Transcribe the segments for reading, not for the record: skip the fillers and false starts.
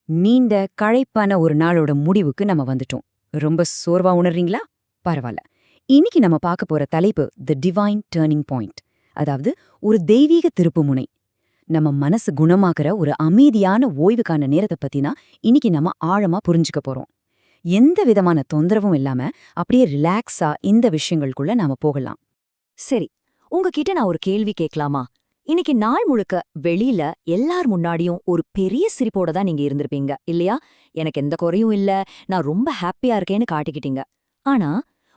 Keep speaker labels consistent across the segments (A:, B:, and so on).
A: நீண்ட களைப்பான ஒரு நாளோட முடிவுக்கு நம்ம வந்துட்டோம். ரொம்ப சோர்வா உணர்றீங்களா? பரவாயில்ல. இன்னைக்கு நம்ம பார்க்க போற தலைப்பு தி டிவைன் டர்னிங் பாயிண்ட். அதாவது ஒரு தெய்வீக திருப்புமுனை. நம்ம மனசு குணமாக்குற ஒரு அமைதியான ஓய்வுக்கான நேரத்தை பத்தினா இன்னைக்கு நம்ம ஆழமா புரிஞ்சுக்க போறோம். எந்த விதமான தொந்தரவும் இல்லாம அப்படியே ரிலாக்ஸா இந்த விஷயங்களுக்குள்ள நாம போகலாம்.
B: சரி, உங்ககிட்ட நான் ஒரு கேள்வி கேட்கலாமா? இன்னைக்கு நாள் முழுக்க வெளியில எல்லார் முன்னாடியும் ஒரு பெரிய சிரிப்போட தான் நீங்க இருந்திருப்பீங்க, இல்லையா? எனக்கு எந்த குறையும் இல்ல, நான் ரொம்ப ஹாப்பியா இருக்கேன்னு காட்டிக்கிட்டீங்க. ஆனா,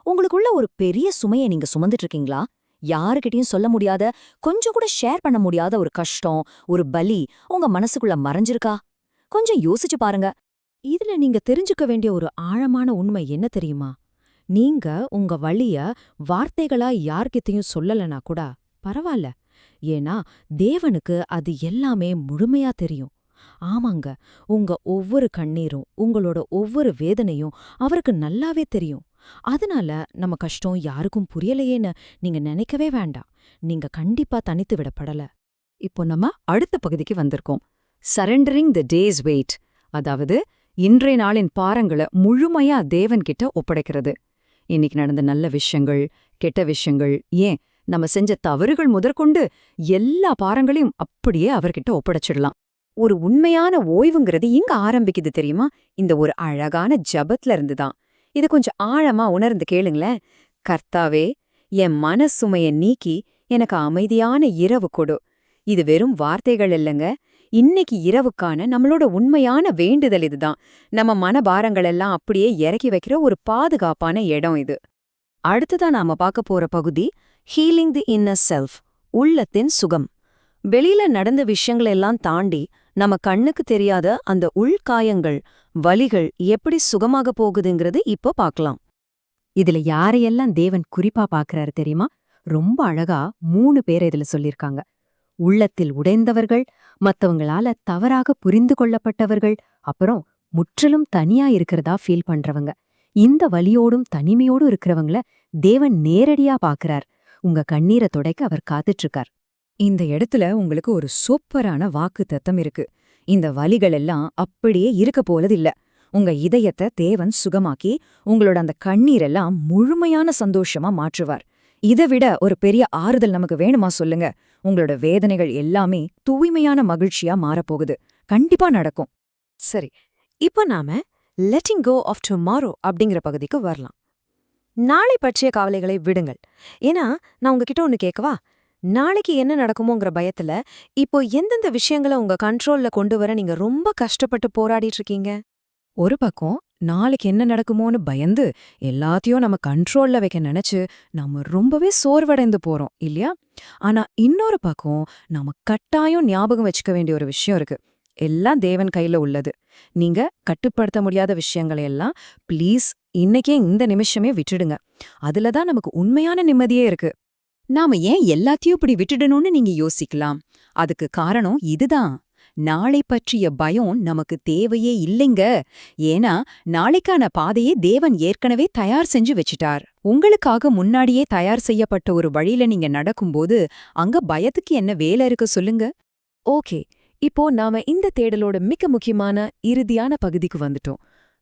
B: உங்களுக்குள்ள ஒரு பெரிய சுமையை நீங்க சுமந்துட்டு இருக்கீங்களா? யாருக்கிட்டயும் சொல்ல முடியாத, கொஞ்சம் கூட ஷேர் பண்ண முடியாத ஒரு கஷ்டம், ஒரு பலி உங்க மனசுக்குள்ள மறைஞ்சிருக்கா? கொஞ்சம் யோசிச்சு பாருங்க.
C: இதுல நீங்க தெரிஞ்சுக்க வேண்டிய ஒரு ஆழமான உண்மை என்ன தெரியுமா? நீங்க உங்க வலிய வார்த்தைகளா யார்கிட்டயும் சொல்லலனா கூட பரவாயில்ல. ஏன்னா தேவனுக்கு அது எல்லாமே முழுமையா தெரியும். ஆமாங்க, உங்க ஒவ்வொரு கண்ணீரும் உங்களோட ஒவ்வொரு வேதனையும் அவருக்கு நல்லாவே தெரியும். அதனால நம்ம கஷ்டம் யாருக்கும் புரியலையேன்னு நீங்க நினைக்கவே வேண்டாம். நீங்க கண்டிப்பா தனித்து விடப்படல.
B: இப்போ நம்ம அடுத்த பகுதிக்கு வந்திருக்கோம். சரண்டரிங் த டேஸ் வெயிட், அதாவது இன்றைய நாளின் பாரங்களை முழுமையா தேவன்கிட்ட ஒப்படைக்கிறது. இன்னைக்கு நடந்த நல்ல விஷயங்கள், கெட்ட விஷயங்கள், ஏன் நம்ம செஞ்ச தவறுகள் முதற்கொண்டு எல்லா பாரங்களையும் அப்படியே அவர்கிட்ட ஒப்படைச்சிடலாம்.
A: ஒரு உண்மையான ஓய்வுங்கிறது எங்க ஆரம்பிக்குது தெரியுமா? இந்த ஒரு அழகான ஜபத்துல இருந்துதான். இது கொஞ்சம் ஆழமா உணர்ந்து கேளுங்களேன். கர்த்தாவே, என் மனசுமைய நீக்கி எனக்கு அமைதியான இரவு கொடு. இது வெறும் வார்த்தைகள் இல்லைங்க. இன்னைக்கு இரவுக்கான நம்மளோட உண்மையான வேண்டுதல் இதுதான். நம்ம மனபாரங்கள் எல்லாம் அப்படியே இறக்கி வைக்கிற ஒரு பாதுகாப்பான இடம் இது.
B: அடுத்ததா நாம பார்க்க போற பகுதி ஹீலிங் தி இன்னர் செல்ஃப், உள்ளத்தின் சுகம். வெளியில நடந்த விஷயங்களெல்லாம் தாண்டி நம்ம கண்ணுக்கு தெரியாத அந்த உள்காயங்கள், வலிகள் எப்படி சுகமாக போகுதுங்கிறது இப்போ பார்க்கலாம்.
A: இதுல யாரையெல்லாம் தேவன் குறிப்பா பாக்குறாரு தெரியுமா? ரொம்ப அழகா 3 பேரை இதுல சொல்லிருக்காங்க. உள்ளத்தில் உடைந்தவர்கள், மத்தவங்களால தவறாக புரிந்து கொள்ளப்பட்டவர்கள், அப்புறம் முற்றிலும் தனியா இருக்கிறதா ஃபீல் பண்றவங்க. இந்த வலியோடும் தனிமையோடும் இருக்கிறவங்கள தேவன் நேரடியா பாக்குறார். உங்க கண்ணீரை துடைக்க அவர் காத்துட்டு இருக்கார். இந்த இடத்துல உங்களுக்கு ஒரு சூப்பரான வாக்கு தத்தம் இருக்கு. இந்த வலிகள் எல்லாம் அப்படியே இருக்க போலதில்ல. உங்க இதயத்தை தேவன் சுகமாக்கி உங்களோட அந்த கண்ணீரெல்லாம் முழுமையான சந்தோஷமா மாற்றுவார். இதை விட ஒரு பெரிய ஆறுதல் நமக்கு வேணுமா சொல்லுங்க? உங்களோட வேதனைகள் எல்லாமே தூய்மையான மகிழ்ச்சியா மாறப்போகுது. கண்டிப்பா நடக்கும்.
C: சரி, இப்போ நாம லெட்டிங் கோ ஆஃப் டுமாரோ அப்படிங்கிற பகுதிக்கு வரலாம். நாளை பற்றிய கவலைகளை விடுங்கள். ஏன்னா நான் உங்ககிட்ட ஒன்னு கேட்கவா? நாளைக்கு என்ன நடக்குமோங்கிற பயத்துல இப்போ எந்தெந்த விஷயங்களை உங்க கண்ட்ரோல்ல கொண்டு வர நீங்க ரொம்ப கஷ்டப்பட்டு போராடிட்டு இருக்கீங்க?
A: ஒரு பக்கம் நாளைக்கு என்ன நடக்குமோன்னு பயந்து எல்லாத்தையும் நம்ம கண்ட்ரோல்ல வைக்க நினைச்சு நாம ரொம்பவே சோர்வடைந்து போறோம் இல்லையா? ஆனா இன்னொரு பக்கம் நாம கட்டாயம் ஞாபகம் வச்சுக்க வேண்டிய ஒரு விஷயம் இருக்கு. எல்லாம் தேவன் கையில உள்ளது. நீங்க கட்டுப்படுத்த முடியாத விஷயங்களை எல்லாம் ப்ளீஸ் இன்னைக்கே இந்த நிமிஷமே விட்டுடுங்க. அதுலதான் நமக்கு உண்மையான நிம்மதியே இருக்கு. நாம ஏன் எல்லாத்தையும் இப்படி விட்டுடணும்னு நீங்க யோசிக்கலாம். அதுக்கு காரணம் இதுதான். நாளை பற்றிய பயம் நமக்கு தேவையே இல்லைங்க. ஏன்னா நாளைக்கான பாதையை தேவன் ஏற்கனவே தயார் செஞ்சு வச்சிட்டார். உங்களுக்காக முன்னாடியே தயார் செய்யப்பட்ட ஒரு வழியில நீங்க நடக்கும்போது அங்க பயத்துக்கு என்ன வேலை இருக்கு சொல்லுங்க?
C: ஓகே, இப்போ நாம இந்த தேடலோட மிக முக்கியமான இறுதியான பகுதிக்கு வந்துட்டோம்.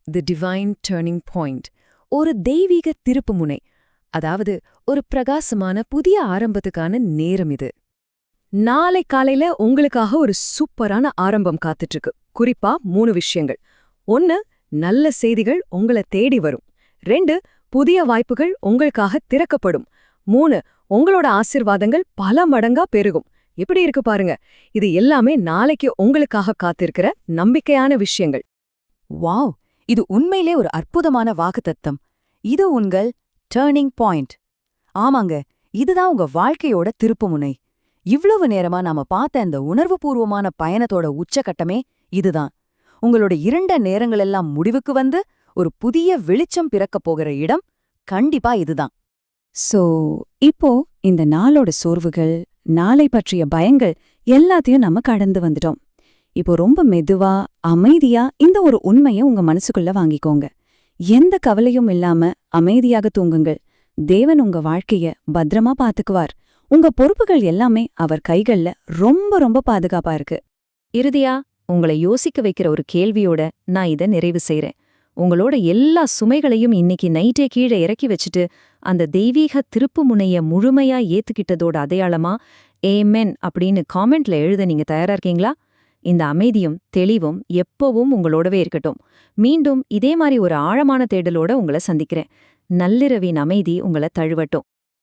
C: தி டிவைன் டர்னிங் பாயிண்ட், ஒரு தெய்வீக திருப்புமுனை. அதாவது ஒரு பிரகாசமான புதிய ஆரம்பத்துக்கான நேரம் இது. நாளை காலையில உங்களுக்காக ஒரு சூப்பரான ஆரம்பம் காத்துட்டு இருக்கு. குறிப்பா 3 விஷயங்கள். 1, நல்ல செய்திகள் உங்களை தேடி வரும். 2, புதிய வாய்ப்புகள் உங்களுக்காக திறக்கப்படும். 3, உங்களோட ஆசீர்வாதங்கள் பல மடங்கா பெருகும். எப்படி இருக்கு பாருங்க. இது எல்லாமே நாளைக்கு உங்களுக்காக காத்திருக்கிற நம்பிக்கையான விஷயங்கள்.
B: வாவ், இது உண்மையிலே ஒரு அற்புதமான வாக்குத்தத்தம். இது உங்கள் டர்னிங் பாயிண்ட். ஆமாங்க, இதுதான் உங்க வாழ்க்கையோட திருப்புமுனை. இவ்வளவு நேரமா நாம பார்த்த இந்த உணர்வுபூர்வமான பயணத்தோட உச்சகட்டமே இதுதான். உங்களோட இருண்ட நேரங்களெல்லாம் முடிவுக்கு வந்து ஒரு புதிய வெளிச்சம் பிறக்கப் போகிற இடம் கண்டிப்பா இதுதான்.
A: சோ இப்போ இந்த நாளோட சோர்வுகள், நாளை பற்றிய பயங்கள் எல்லாத்தையும் நம்ம கடந்து வந்துட்டோம். இப்போ ரொம்ப மெதுவா அமைதியா இந்த ஒரு உண்மையை உங்க மனசுக்குள்ள வாங்கிக்கோங்க. எந்த கவலையும் இல்லாம அமைதியாக தூங்குங்கள். தேவன் உங்க வாழ்க்கைய பத்திரமா பாத்துக்குவார். உங்க பொறுப்புகள் எல்லாமே அவர் கைகள்ல ரொம்ப ரொம்ப பாதுகாப்பா இருக்கு.
C: இறுதியா
B: உங்களை யோசிக்க வைக்கிற ஒரு கேள்வியோட நான் இதை நிறைவு செய்றேன். உங்களோட எல்லா சுமைகளையும் இன்னைக்கு நைட்டே கீழே இறக்கி வச்சுட்டு அந்த தெய்வீக திருப்பு முனைய முழுமையா ஏத்துக்கிட்டதோட அடையாளமா ஏமென் அப்படின்னு காமெண்ட்ல எழுத நீங்க தயாரா இருக்கீங்களா? இந்த அமைதியும் தெளிவும் எப்பவும் உங்களோடவே இருக்கட்டும். மீண்டும் இதே மாதிரி ஒரு ஆழமான தேடலோட உங்களை சந்திக்கிறேன். நள்ளிரவின் அமைதி உங்களை தழுவட்டும்.